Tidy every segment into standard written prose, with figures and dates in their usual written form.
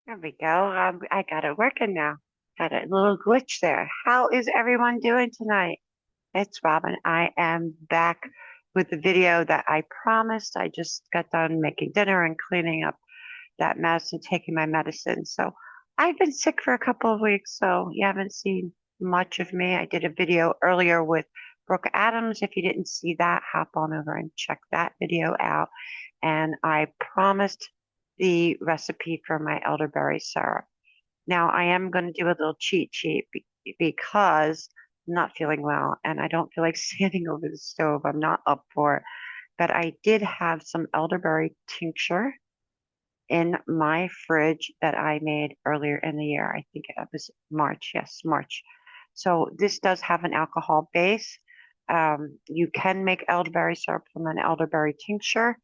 There we go. I got it working now. Had a little glitch there. How is everyone doing tonight? It's Robin. I am back with the video that I promised. I just got done making dinner and cleaning up that mess and taking my medicine. So I've been sick for a couple of weeks, so you haven't seen much of me. I did a video earlier with Brooke Adams. If you didn't see that, hop on over and check that video out. And I promised the recipe for my elderberry syrup. Now, I am going to do a little cheat sheet because I'm not feeling well and I don't feel like standing over the stove. I'm not up for it. But I did have some elderberry tincture in my fridge that I made earlier in the year. I think it was March. Yes, March. So this does have an alcohol base. You can make elderberry syrup from an elderberry tincture.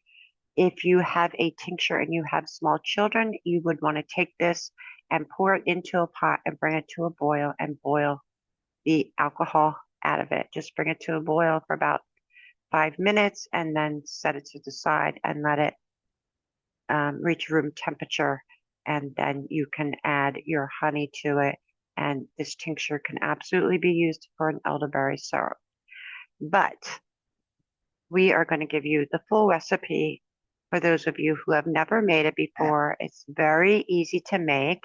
If you have a tincture and you have small children, you would want to take this and pour it into a pot and bring it to a boil and boil the alcohol out of it. Just bring it to a boil for about 5 minutes and then set it to the side and let it reach room temperature. And then you can add your honey to it. And this tincture can absolutely be used for an elderberry syrup. But we are going to give you the full recipe for those of you who have never made it before. It's very easy to make.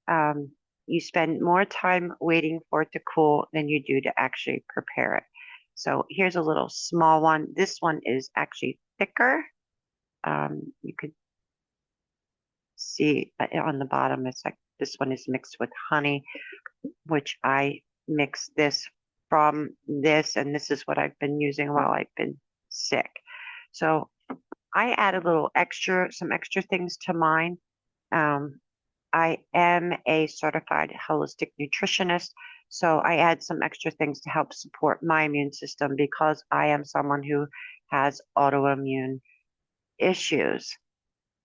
You spend more time waiting for it to cool than you do to actually prepare it. So here's a little small one. This one is actually thicker. You could see on the bottom, it's like this one is mixed with honey, which I mix this from this, and this is what I've been using while I've been sick. So I add a little extra, some extra things to mine. I am a certified holistic nutritionist, so I add some extra things to help support my immune system because I am someone who has autoimmune issues.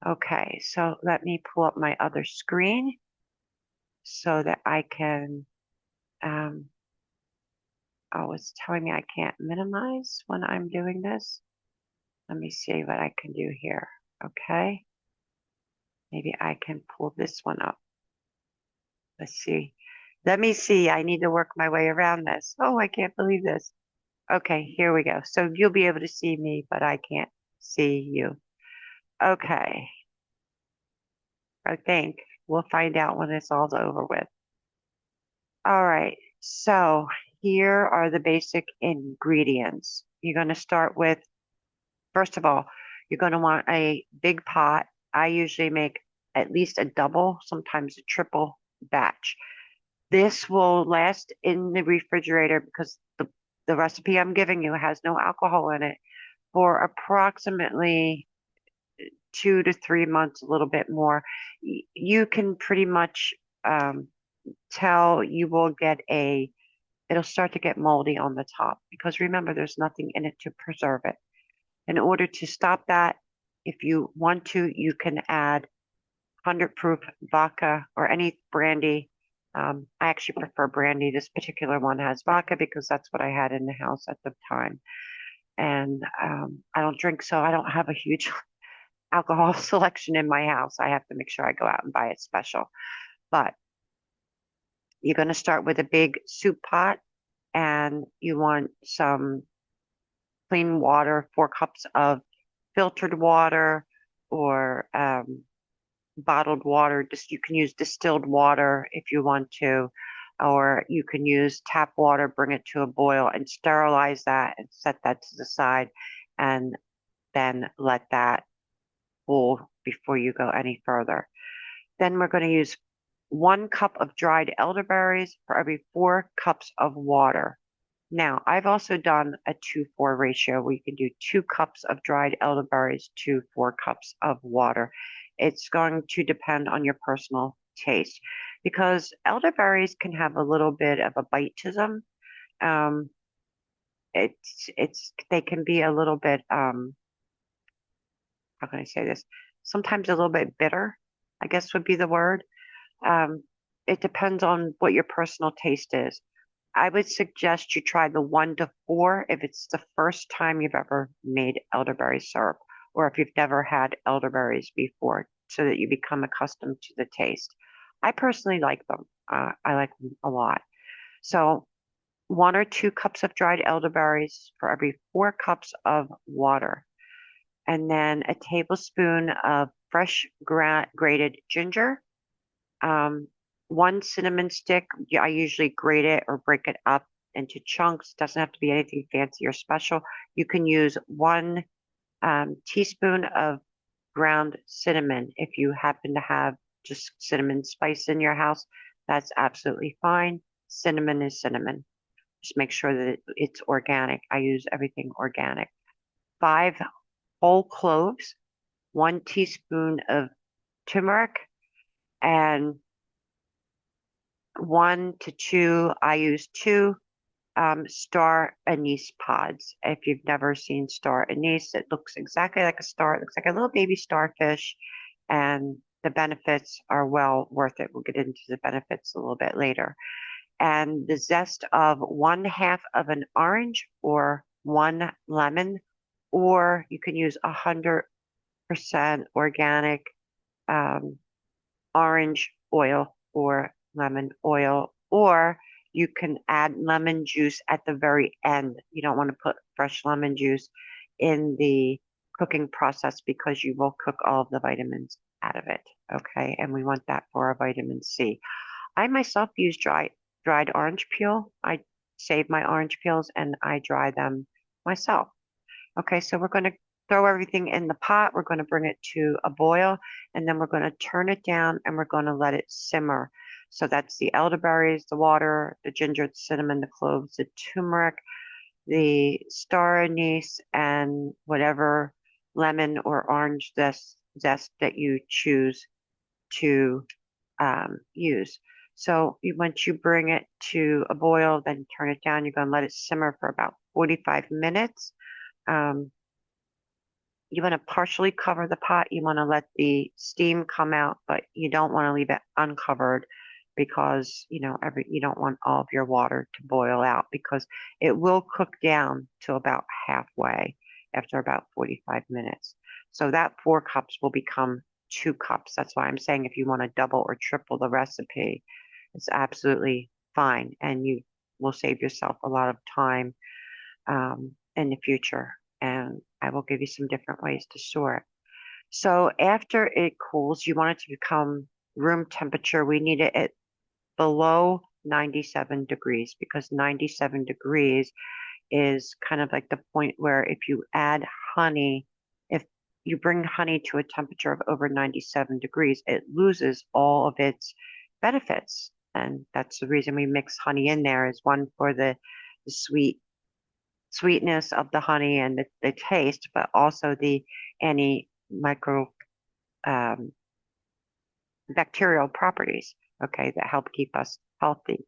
Okay, so let me pull up my other screen so that I can, oh, it's telling me I can't minimize when I'm doing this. Let me see what I can do here. Okay. Maybe I can pull this one up. Let's see. Let me see. I need to work my way around this. Oh, I can't believe this. Okay, here we go. So you'll be able to see me, but I can't see you. Okay. I think we'll find out when it's all over with. All right. So here are the basic ingredients. You're going to start with, first of all, you're going to want a big pot. I usually make at least a double, sometimes a triple batch. This will last in the refrigerator because the recipe I'm giving you has no alcohol in it for approximately 2 to 3 months, a little bit more. You can pretty much tell you will get it'll start to get moldy on the top because remember, there's nothing in it to preserve it. In order to stop that, if you want to, you can add 100 proof vodka or any brandy. I actually prefer brandy. This particular one has vodka because that's what I had in the house at the time. And I don't drink, so I don't have a huge alcohol selection in my house. I have to make sure I go out and buy it special. But you're going to start with a big soup pot and you want some clean water, 4 cups of filtered water or bottled water. Just you can use distilled water if you want to, or you can use tap water, bring it to a boil and sterilize that and set that to the side and then let that cool before you go any further. Then we're going to use 1 cup of dried elderberries for every 4 cups of water. Now, I've also done a 2-4 ratio where you can do 2 cups of dried elderberries to 4 cups of water. It's going to depend on your personal taste because elderberries can have a little bit of a bite to them. They can be a little bit how can I say this? Sometimes a little bit bitter, I guess would be the word. Um, it depends on what your personal taste is. I would suggest you try the 1 to 4 if it's the first time you've ever made elderberry syrup, or if you've never had elderberries before. so that you become accustomed to the taste. I personally like them. I like them a lot. So 1 or 2 cups of dried elderberries for every 4 cups of water. And then a tablespoon of fresh grated ginger, um, 1 cinnamon stick. I usually grate it or break it up into chunks. Doesn't have to be anything fancy or special. You can use 1 teaspoon of ground cinnamon if you happen to have just cinnamon spice in your house. That's absolutely fine. Cinnamon is cinnamon. Just make sure that it's organic. I use everything organic. 5 whole cloves, 1 teaspoon of turmeric, and 1 to 2, I use 2 star anise pods. If you've never seen star anise, it looks exactly like a star. It looks like a little baby starfish, and the benefits are well worth it. We'll get into the benefits a little bit later. And the zest of 1/2 of an orange or 1 lemon, or you can use 100% organic um, orange oil or lemon oil, or you can add lemon juice at the very end. You don't want to put fresh lemon juice in the cooking process because you will cook all of the vitamins out of it. Okay, and we want that for our vitamin C. I myself use dried orange peel. I save my orange peels and I dry them myself. Okay, so we're going to throw everything in the pot. We're going to bring it to a boil, and then we're going to turn it down and we're going to let it simmer. So that's the elderberries, the water, the ginger, the cinnamon, the cloves, the turmeric, the star anise, and whatever lemon or orange zest that you choose to use. So once you bring it to a boil, then turn it down. You're going to let it simmer for about 45 minutes. Um, you want to partially cover the pot. You want to let the steam come out, but you don't want to leave it uncovered because you don't want all of your water to boil out because it will cook down to about halfway after about 45 minutes. So that 4 cups will become 2 cups. That's why I'm saying if you want to double or triple the recipe, it's absolutely fine, and you will save yourself a lot of time in the future. And I will give you some different ways to store it. So after it cools, you want it to become room temperature. We need it at below 97 degrees because 97 degrees is kind of like the point where if you add honey, if you bring honey to a temperature of over 97 degrees, it loses all of its benefits. And that's the reason we mix honey in there is one for the sweetness of the honey and the taste, but also the antimicro um, bacterial properties, okay, that help keep us healthy.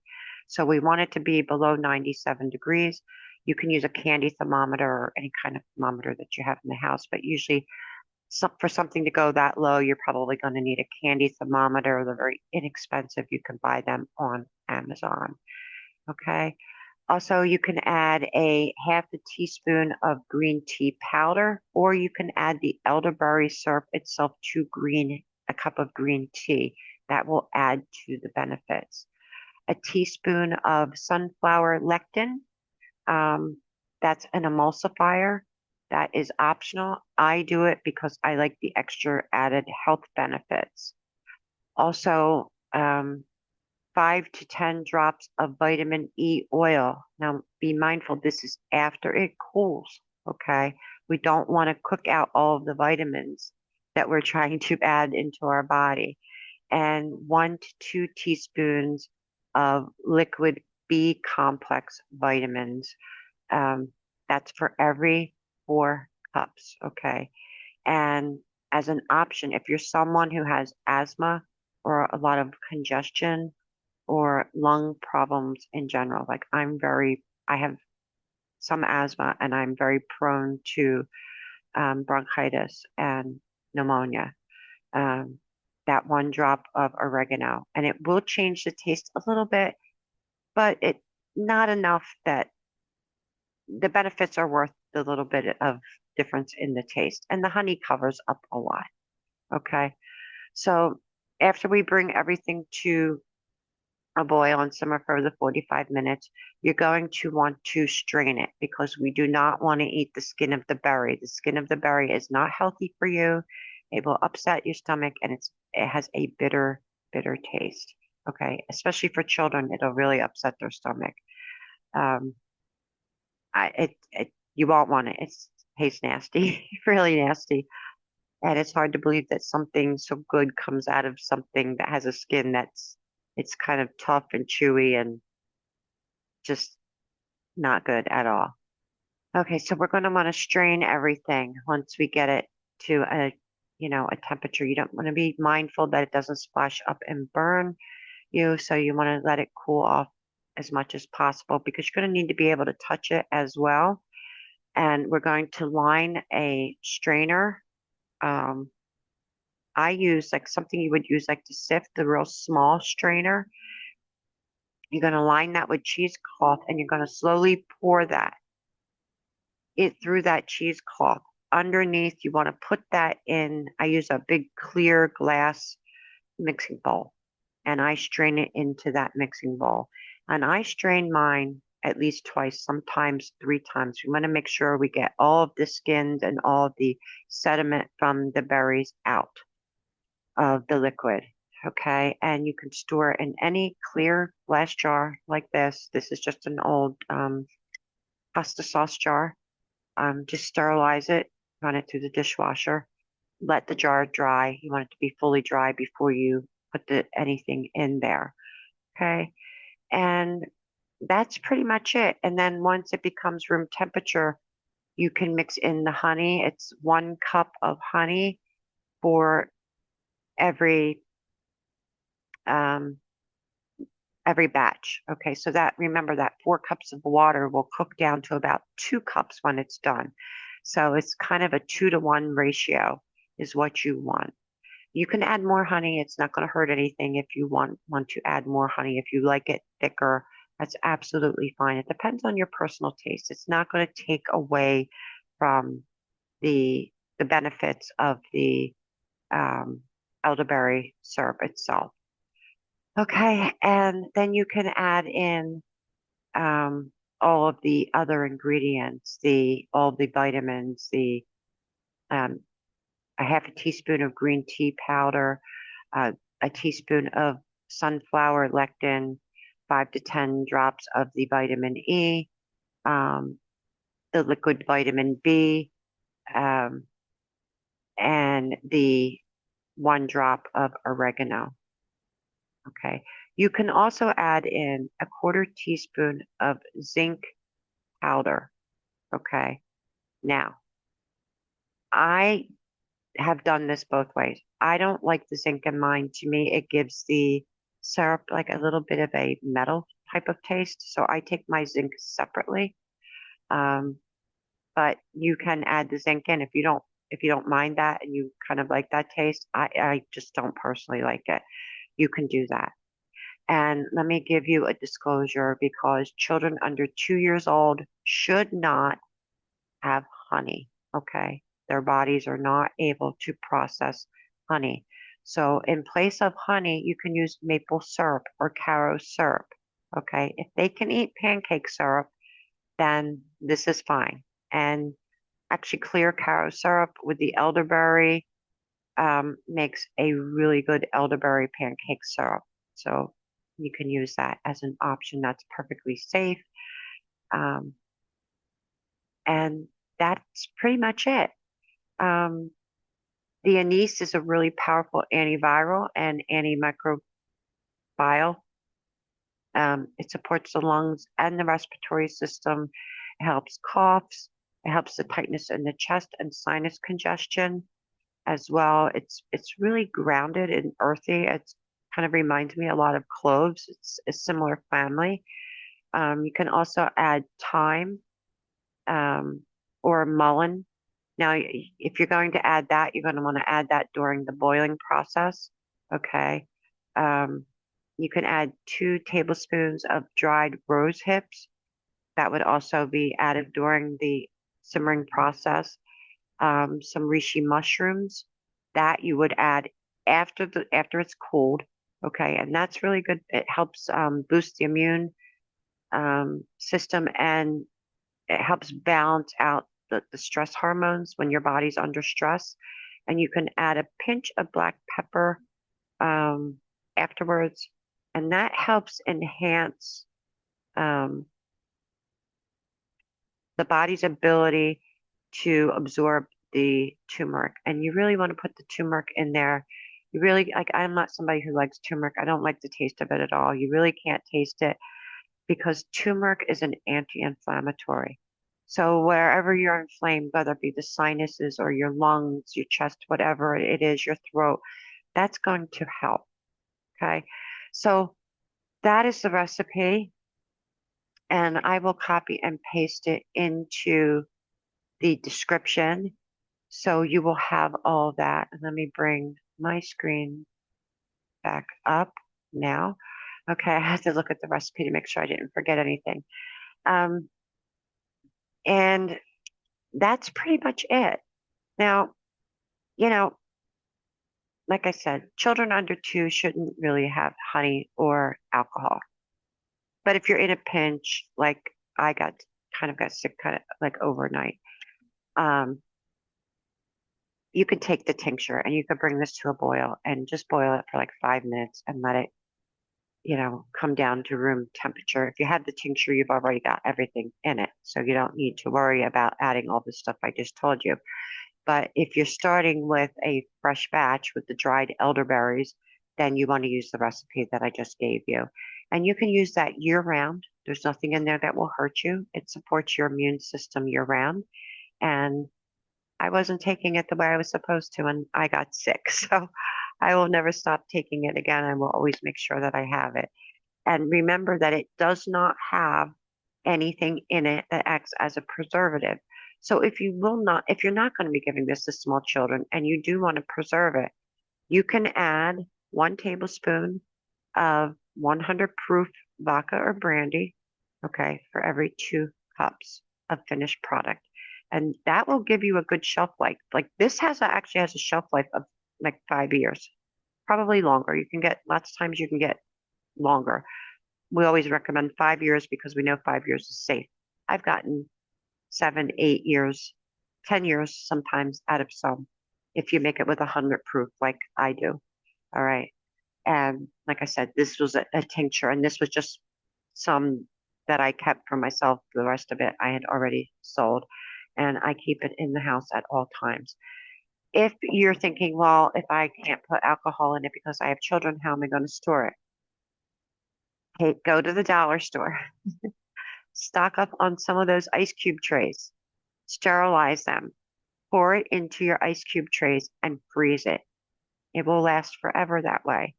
So we want it to be below 97 degrees. You can use a candy thermometer or any kind of thermometer that you have in the house, but usually for something to go that low, you're probably going to need a candy thermometer. They're very inexpensive. You can buy them on Amazon. Okay. Also, you can add a 1/2 teaspoon of green tea powder, or you can add the elderberry syrup itself to a cup of green tea. That will add to the benefits. A teaspoon of sunflower lecithin. Um, that's an emulsifier. That is optional. I do it because I like the extra added health benefits. Also, 5 to 10 drops of vitamin E oil. Now, be mindful, this is after it cools, okay? We don't want to cook out all of the vitamins that we're trying to add into our body. And 1 to 2 teaspoons of liquid B complex vitamins. Um, that's for every 4 cups, okay? And as an option, if you're someone who has asthma or a lot of congestion, or lung problems in general. Like I have some asthma and I'm very prone to bronchitis and pneumonia. Um, that 1 drop of oregano, and it will change the taste a little bit, but it not enough that the benefits are worth the little bit of difference in the taste. And the honey covers up a lot. Okay. So after we bring everything to a boil and simmer for the 45 minutes, you're going to want to strain it because we do not want to eat the skin of the berry. The skin of the berry is not healthy for you. It will upset your stomach and it has a bitter, bitter taste. Okay, especially for children, it'll really upset their stomach. Um, you won't want it. It tastes nasty, really nasty. And it's hard to believe that something so good comes out of something that has a skin it's kind of tough and chewy and just not good at all. Okay, so we're going to want to strain everything once we get it to a temperature. You don't want to be mindful that it doesn't splash up and burn you, so you want to let it cool off as much as possible because you're going to need to be able to touch it as well. And we're going to line a strainer. Um, I use like something you would use like to sift, the real small strainer. You're going to line that with cheesecloth and you're going to slowly pour it through that cheesecloth. Underneath, you want to put that in. I use a big clear glass mixing bowl and I strain it into that mixing bowl. And I strain mine at least twice, sometimes three times. We want to make sure we get all of the skins and all of the sediment from the berries out of the liquid. Okay, and you can store it in any clear glass jar like this. This is just an old pasta sauce jar. Just sterilize it, run it through the dishwasher, let the jar dry. You want it to be fully dry before you put anything in there. Okay, and that's pretty much it. And then once it becomes room temperature, you can mix in the honey. It's 1 cup of honey for every um, every batch. Okay, so that remember that 4 cups of water will cook down to about 2 cups when it's done. So it's kind of a 2-to-1 ratio is what you want. You can add more honey. It's not going to hurt anything if you want to add more honey. If you like it thicker, that's absolutely fine. It depends on your personal taste. It's not going to take away from the benefits of the um, elderberry syrup itself. Okay, and then you can add in all of the other ingredients, all of the vitamins, um, a half a teaspoon of green tea powder, uh, a teaspoon of sunflower lectin, 5 to 10 drops of the vitamin E, um, the liquid vitamin B, um, and the 1 drop of oregano. Okay. You can also add in a 1/4 teaspoon of zinc powder. Okay. Now, I have done this both ways. I don't like the zinc in mine. To me, it gives the syrup like a little bit of a metal type of taste. So I take my zinc separately. Um, but you can add the zinc in if you don't mind that and you kind of like that taste. I just don't personally like it. You can do that. And let me give you a disclosure because children under 2 years old should not have honey. Okay. Their bodies are not able to process honey. So in place of honey, you can use maple syrup or caro syrup. Okay. If they can eat pancake syrup, then this is fine. And actually, clear caro syrup with the elderberry makes a really good elderberry pancake syrup. So you can use that as an option that's perfectly safe. Um, and that's pretty much it. Um, the anise is a really powerful antiviral and antimicrobial. It supports the lungs and the respiratory system. It helps coughs. It helps the tightness in the chest and sinus congestion as well. It's really grounded and earthy. It's kind of reminds me a lot of cloves. It's a similar family. You can also add thyme or mullein. Now, if you're going to add that, you're going to want to add that during the boiling process. Okay. Um, you can add 2 tablespoons of dried rose hips. That would also be added during the simmering process. Some reishi mushrooms that you would add after it's cooled. Okay, and that's really good. It helps boost the immune system, and it helps balance out the stress hormones when your body's under stress. And you can add a pinch of black pepper um, afterwards, and that helps enhance um, the body's ability to absorb the turmeric. And you really want to put the turmeric in there. You really, like, I'm not somebody who likes turmeric. I don't like the taste of it at all. You really can't taste it because turmeric is an anti-inflammatory. So wherever you're inflamed, whether it be the sinuses or your lungs, your chest, whatever it is, your throat, that's going to help. Okay. So that is the recipe, and I will copy and paste it into the description. So you will have all that. And let me bring my screen back up now. Okay, I have to look at the recipe to make sure I didn't forget anything. Um, and that's pretty much it. Now, you know, like I said, children under 2 shouldn't really have honey or alcohol. But if you're in a pinch, like I got sick kind of like overnight, um, you could take the tincture and you could bring this to a boil and just boil it for like 5 minutes and let it, come down to room temperature. If you have the tincture, you've already got everything in it. So you don't need to worry about adding all the stuff I just told you. But if you're starting with a fresh batch with the dried elderberries, then you want to use the recipe that I just gave you. And you can use that year round. There's nothing in there that will hurt you. It supports your immune system year round. And I wasn't taking it the way I was supposed to, and I got sick. So I will never stop taking it again. I will always make sure that I have it. And remember that it does not have anything in it that acts as a preservative. So if you're not going to be giving this to small children and you do want to preserve it, you can add 1 tablespoon of 100 proof vodka or brandy, okay, for every 2 cups of finished product. And that will give you a good shelf life. Like this actually has a shelf life of like 5 years, probably longer. You can get lots of times you can get longer. We always recommend 5 years because we know 5 years is safe. I've gotten 7, 8 years, 10 years sometimes out of some if you make it with 100 proof like I do. All right. And like I said, this was a tincture, and this was just some that I kept for myself. The rest of it I had already sold, and I keep it in the house at all times. If you're thinking, well, if I can't put alcohol in it because I have children, how am I going to store it? Hey, go to the dollar store, stock up on some of those ice cube trays, sterilize them, pour it into your ice cube trays, and freeze it. It will last forever that way.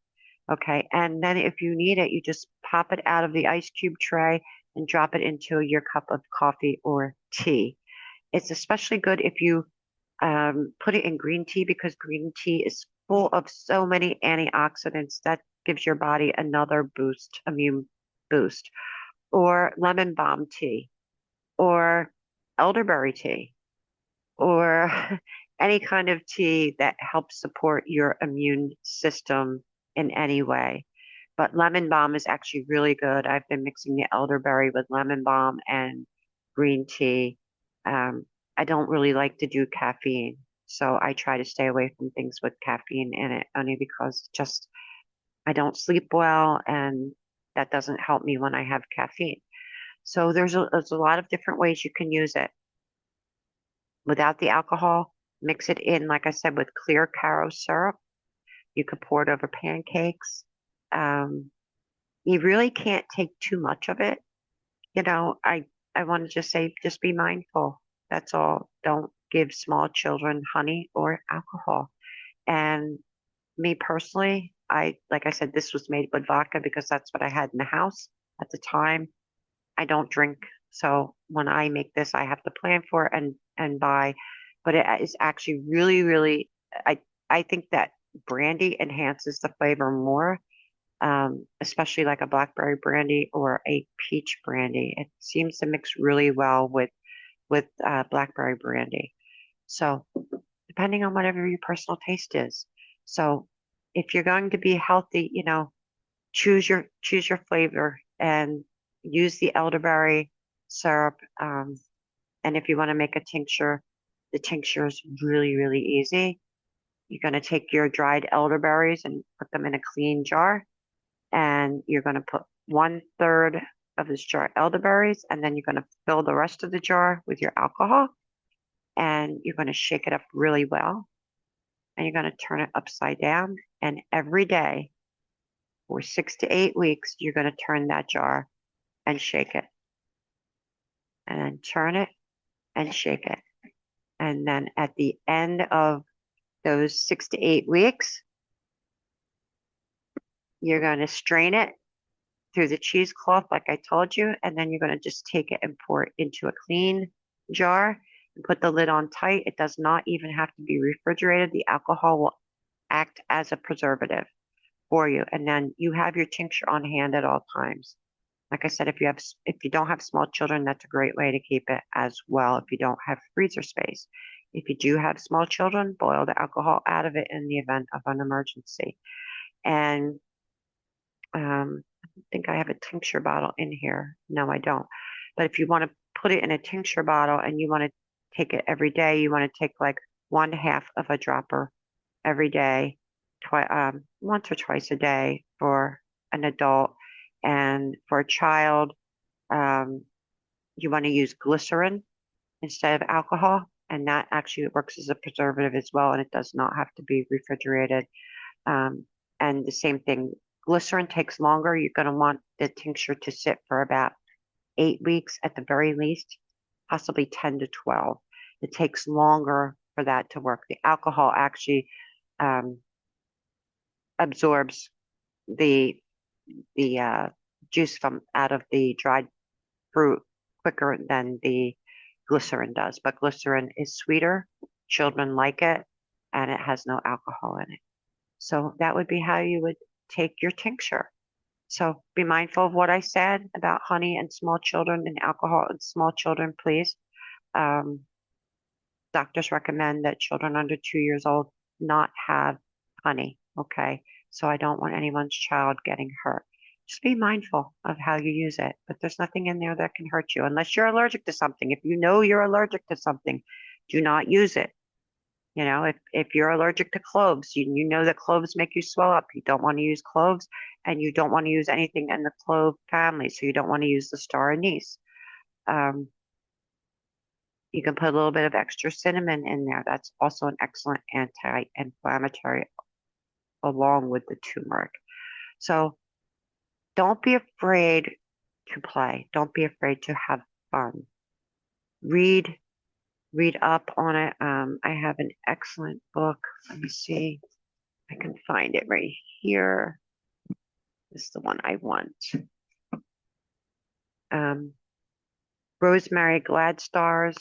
Okay. And then if you need it, you just pop it out of the ice cube tray and drop it into your cup of coffee or tea. It's especially good if you put it in green tea because green tea is full of so many antioxidants that gives your body another boost, immune boost, or lemon balm tea, or elderberry tea, or any kind of tea that helps support your immune system in any way. But lemon balm is actually really good. I've been mixing the elderberry with lemon balm and green tea. Um, I don't really like to do caffeine, so I try to stay away from things with caffeine in it, only because just I don't sleep well, and that doesn't help me when I have caffeine. So there's a lot of different ways you can use it. Without the alcohol, mix it in, like I said, with clear caro syrup. You could pour it over pancakes. Um, you really can't take too much of it. I want to just say, just be mindful. That's all. Don't give small children honey or alcohol. And me personally, like I said, this was made with vodka because that's what I had in the house at the time. I don't drink, so when I make this, I have to plan for it and buy. But it is actually really, really. I I think that brandy enhances the flavor more, especially like a blackberry brandy or a peach brandy. It seems to mix really well with blackberry brandy. So depending on whatever your personal taste is. So if you're going to be healthy, choose your flavor and use the elderberry syrup. And if you want to make a tincture, the tincture is really, really easy. You're going to take your dried elderberries and put them in a clean jar, and you're going to put 1/3 of this jar elderberries, and then you're going to fill the rest of the jar with your alcohol, and you're going to shake it up really well, and you're going to turn it upside down, and every day for 6 to 8 weeks, you're going to turn that jar and shake it, and then turn it and shake it. And then at the end of those 6 to 8 weeks, you're going to strain it through the cheesecloth, like I told you, and then you're going to just take it and pour it into a clean jar and put the lid on tight. It does not even have to be refrigerated. The alcohol will act as a preservative for you, and then you have your tincture on hand at all times. Like I said, if you don't have small children, that's a great way to keep it as well. If you don't have freezer space, if you do have small children, boil the alcohol out of it in the event of an emergency. And I think I have a tincture bottle in here. No, I don't. But if you want to put it in a tincture bottle and you want to take it every day, you want to take like 1/2 of a dropper every day, once or twice a day for an adult. And for a child, you want to use glycerin instead of alcohol. And that actually works as a preservative as well. And it does not have to be refrigerated. And the same thing, glycerin takes longer. You're going to want the tincture to sit for about 8 weeks at the very least, possibly 10 to 12. It takes longer for that to work. The alcohol actually absorbs the juice from out of the dried fruit quicker than the glycerin does. But glycerin is sweeter. Children like it, and it has no alcohol in it. So that would be how you would take your tincture. So be mindful of what I said about honey and small children and alcohol in small children, please. Doctors recommend that children under 2 years old not have honey. Okay. So I don't want anyone's child getting hurt. Just be mindful of how you use it. But there's nothing in there that can hurt you unless you're allergic to something. If you know you're allergic to something, do not use it. If you're allergic to cloves, you know that cloves make you swell up. You don't want to use cloves, and you don't want to use anything in the clove family. So you don't want to use the star anise. You can put a little bit of extra cinnamon in there. That's also an excellent anti-inflammatory along with the turmeric. So don't be afraid to play. Don't be afraid to have fun. Read up on it. I have an excellent book. Let me see. I can find it right here. This is the one I want. Rosemary glad stars,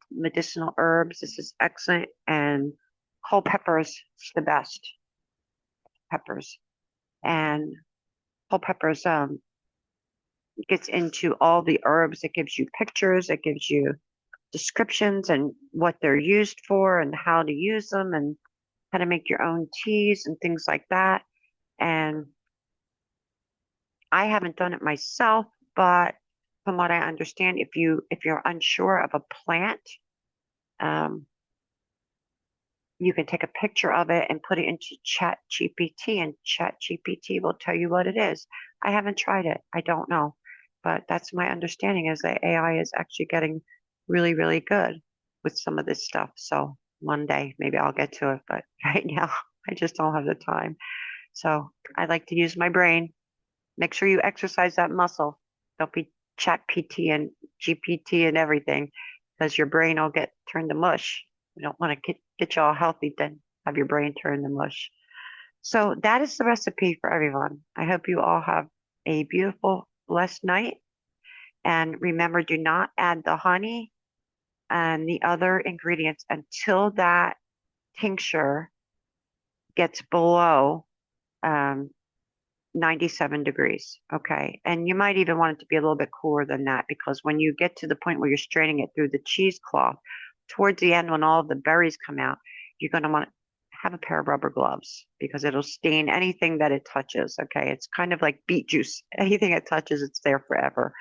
medicinal herbs. This is excellent. And whole peppers, the best peppers. And whole peppers gets into all the herbs. It gives you pictures. It gives you descriptions and what they're used for and how to use them and how to make your own teas and things like that. And I haven't done it myself, but from what I understand, if you're unsure of a plant, you can take a picture of it and put it into ChatGPT, and ChatGPT will tell you what it is. I haven't tried it. I don't know. But that's my understanding is that AI is actually getting really, really good with some of this stuff. So one day maybe I'll get to it, but right now I just don't have the time. So I like to use my brain. Make sure you exercise that muscle. Don't be ChatGPT and GPT and everything, because your brain will get turned to mush. We don't want to get you all healthy, then have your brain turn to mush. So that is the recipe for everyone. I hope you all have a beautiful, blessed night. And remember, do not add the honey and the other ingredients until that tincture gets below 97 degrees. Okay. And you might even want it to be a little bit cooler than that, because when you get to the point where you're straining it through the cheesecloth, towards the end, when all of the berries come out, you're going to want to have a pair of rubber gloves because it'll stain anything that it touches. Okay. It's kind of like beet juice. Anything it touches, it's there forever.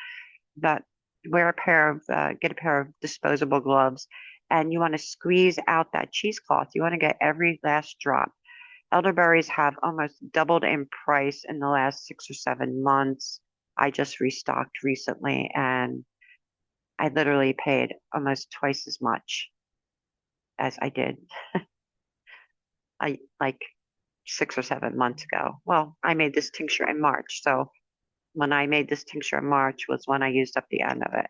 But get a pair of disposable gloves, and you want to squeeze out that cheesecloth. You want to get every last drop. Elderberries have almost doubled in price in the last 6 or 7 months. I just restocked recently and I literally paid almost twice as much as I did I like 6 or 7 months ago. Well, I made this tincture in March. So when I made this tincture in March was when I used up the end of it.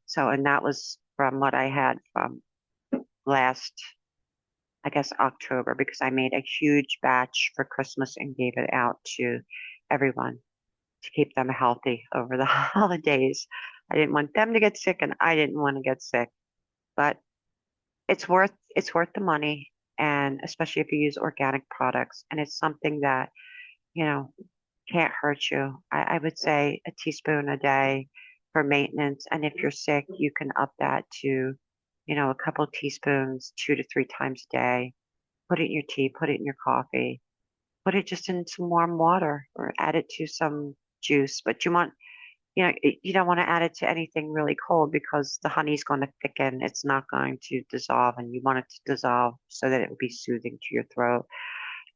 So, and that was from what I had from last, I guess, October, because I made a huge batch for Christmas and gave it out to everyone to keep them healthy over the holidays. I didn't want them to get sick and I didn't want to get sick, but it's worth the money, and especially if you use organic products, and it's something that, you know, can't hurt you. I would say a teaspoon a day for maintenance. And if you're sick, you can up that to, a couple teaspoons 2 to 3 times a day. Put it in your tea, put it in your coffee, put it just in some warm water or add it to some juice. But you don't want to add it to anything really cold because the honey's going to thicken. It's not going to dissolve, and you want it to dissolve so that it will be soothing to your throat.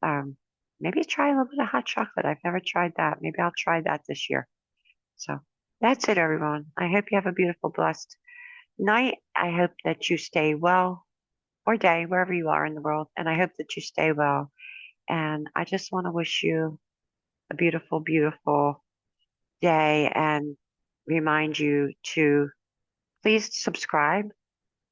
Um, Maybe try a little bit of hot chocolate. I've never tried that. Maybe I'll try that this year. So that's it, everyone. I hope you have a beautiful, blessed night. I hope that you stay well, or day, wherever you are in the world. And I hope that you stay well. And I just want to wish you a beautiful, beautiful day and remind you to please subscribe.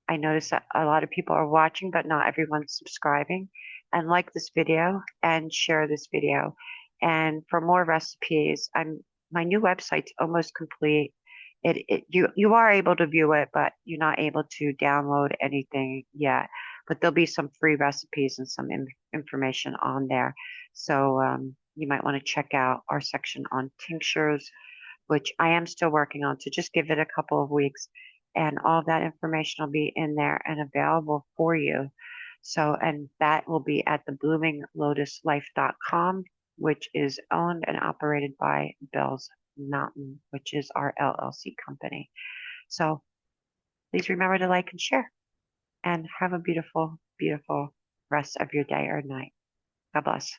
I notice that a lot of people are watching, but not everyone's subscribing. And like this video and share this video. And for more recipes, my new website's almost complete. You are able to view it, but you're not able to download anything yet. But there'll be some free recipes and some information on there. So you might want to check out our section on tinctures, which I am still working on. So just give it a couple of weeks and all of that information will be in there and available for you. So, and that will be at the bloominglotuslife.com, which is owned and operated by Bell's Mountain, which is our LLC company. So please remember to like and share and have a beautiful, beautiful rest of your day or night. God bless.